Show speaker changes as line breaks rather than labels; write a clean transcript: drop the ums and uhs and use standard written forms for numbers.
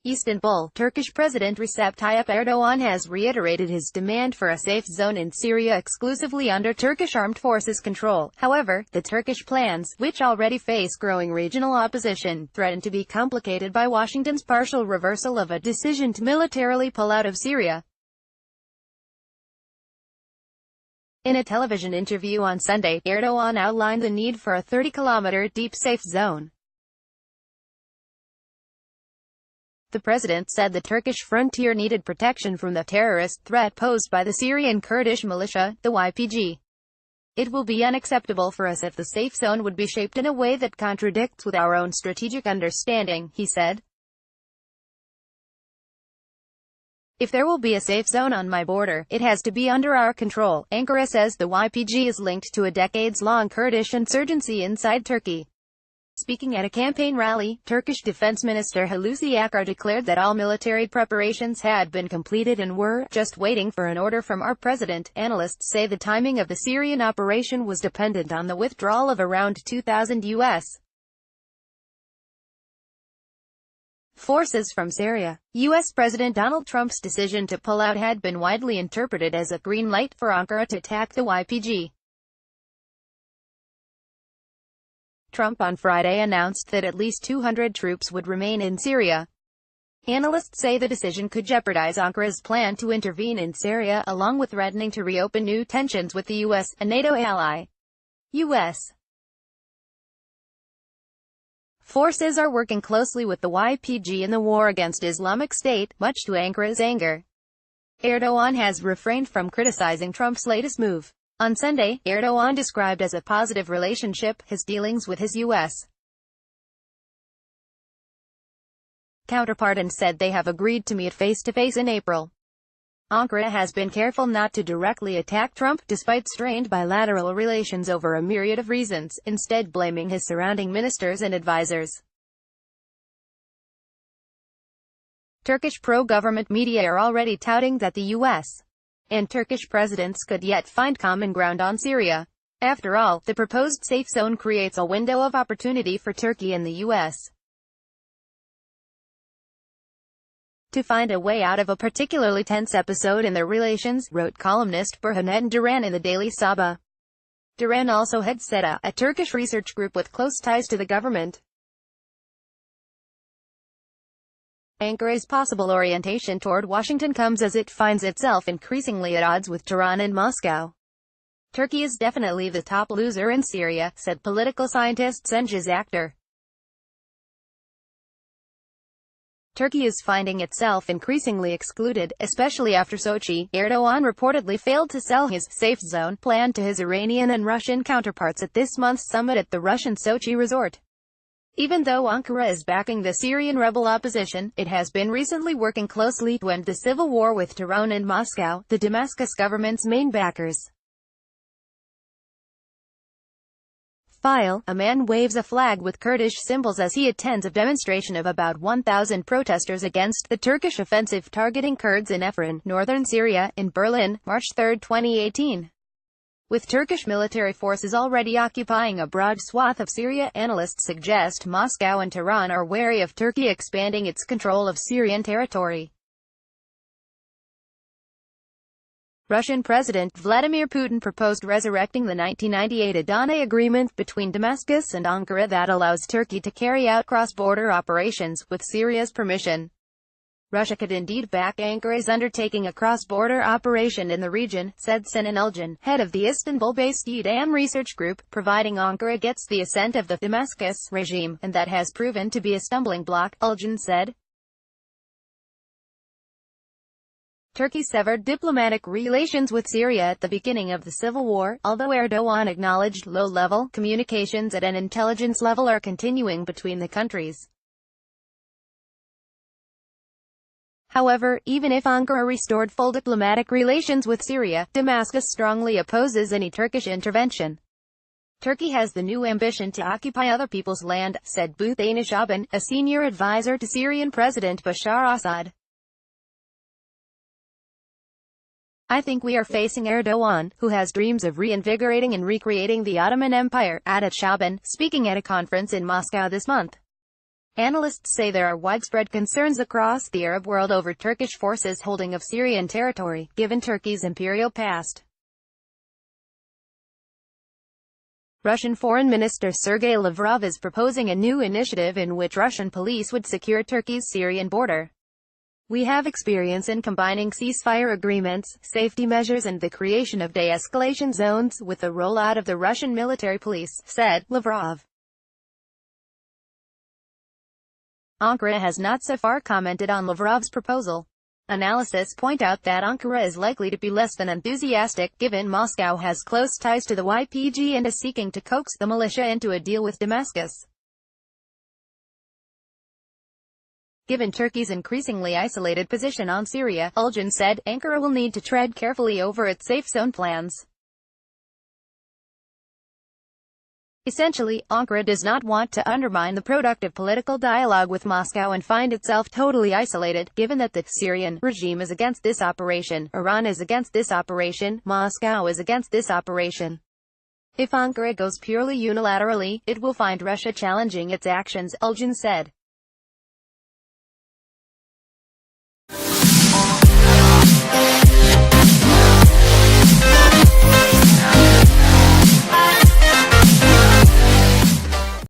Istanbul, Turkish President Recep Tayyip Erdogan has reiterated his demand for a safe zone in Syria exclusively under Turkish armed forces control. However, the Turkish plans, which already face growing regional opposition, threaten to be complicated by Washington's partial reversal of a decision to militarily pull out of Syria. In a television interview on Sunday, Erdogan outlined the need for a 30-kilometer deep safe zone. The president said the Turkish frontier needed protection from the terrorist threat posed by the Syrian Kurdish militia, the YPG. It will be unacceptable for us if the safe zone would be shaped in a way that contradicts with our own strategic understanding, he said. If there will be a safe zone on my border, it has to be under our control. Ankara says the YPG is linked to a decades-long Kurdish insurgency inside Turkey. Speaking at a campaign rally, Turkish Defense Minister Hulusi Akar declared that all military preparations had been completed and were just waiting for an order from our president. Analysts say the timing of the Syrian operation was dependent on the withdrawal of around 2,000 U.S. forces from Syria. U.S. President Donald Trump's decision to pull out had been widely interpreted as a green light for Ankara to attack the YPG. Trump on Friday announced that at least 200 troops would remain in Syria. Analysts say the decision could jeopardize Ankara's plan to intervene in Syria, along with threatening to reopen new tensions with the U.S., a NATO ally. U.S. forces are working closely with the YPG in the war against Islamic State, much to Ankara's anger. Erdogan has refrained from criticizing Trump's latest move. On Sunday, Erdogan described as a positive relationship his dealings with his U.S. counterpart and said they have agreed to meet face-to-face in April. Ankara has been careful not to directly attack Trump, despite strained bilateral relations over a myriad of reasons, instead blaming his surrounding ministers and advisors. Turkish pro-government media are already touting that the U.S. and Turkish presidents could yet find common ground on Syria. After all, the proposed safe zone creates a window of opportunity for Turkey and the U.S. to find a way out of a particularly tense episode in their relations, wrote columnist Burhanettin Duran in the Daily Sabah. Duran also heads SETA, a Turkish research group with close ties to the government. Ankara's possible orientation toward Washington comes as it finds itself increasingly at odds with Tehran and Moscow. Turkey is definitely the top loser in Syria, said political scientist Cengiz Aktar. Turkey is finding itself increasingly excluded, especially after Sochi. Erdogan reportedly failed to sell his safe zone plan to his Iranian and Russian counterparts at this month's summit at the Russian Sochi resort. Even though Ankara is backing the Syrian rebel opposition, it has been recently working closely to end the civil war with Tehran and Moscow, the Damascus government's main backers. A man waves a flag with Kurdish symbols as he attends a demonstration of about 1,000 protesters against the Turkish offensive targeting Kurds in Afrin, northern Syria, in Berlin, March 3, 2018. With Turkish military forces already occupying a broad swath of Syria, analysts suggest Moscow and Tehran are wary of Turkey expanding its control of Syrian territory. Russian President Vladimir Putin proposed resurrecting the 1998 Adana Agreement between Damascus and Ankara that allows Turkey to carry out cross-border operations, with Syria's permission. Russia could indeed back Ankara's undertaking a cross-border operation in the region, said Sinan Uljan, head of the Istanbul-based EDAM research group, providing Ankara gets the assent of the Damascus regime, and that has proven to be a stumbling block, Uljan said. Turkey severed diplomatic relations with Syria at the beginning of the civil war, although Erdogan acknowledged low-level communications at an intelligence level are continuing between the countries. However, even if Ankara restored full diplomatic relations with Syria, Damascus strongly opposes any Turkish intervention. Turkey has the new ambition to occupy other people's land, said Buthane Shaban, a senior advisor to Syrian President Bashar Assad. I think we are facing Erdogan, who has dreams of reinvigorating and recreating the Ottoman Empire, added Shaban, speaking at a conference in Moscow this month. Analysts say there are widespread concerns across the Arab world over Turkish forces' holding of Syrian territory, given Turkey's imperial past. Russian Foreign Minister Sergei Lavrov is proposing a new initiative in which Russian police would secure Turkey's Syrian border. We have experience in combining ceasefire agreements, safety measures and the creation of de-escalation zones with the rollout of the Russian military police, said Lavrov. Ankara has not so far commented on Lavrov's proposal. Analysts point out that Ankara is likely to be less than enthusiastic, given Moscow has close ties to the YPG and is seeking to coax the militia into a deal with Damascus. Given Turkey's increasingly isolated position on Syria, Erdogan said, Ankara will need to tread carefully over its safe zone plans. Essentially, Ankara does not want to undermine the productive political dialogue with Moscow and find itself totally isolated, given that the Syrian regime is against this operation, Iran is against this operation, Moscow is against this operation. If Ankara goes purely unilaterally, it will find Russia challenging its actions, Erdogan said.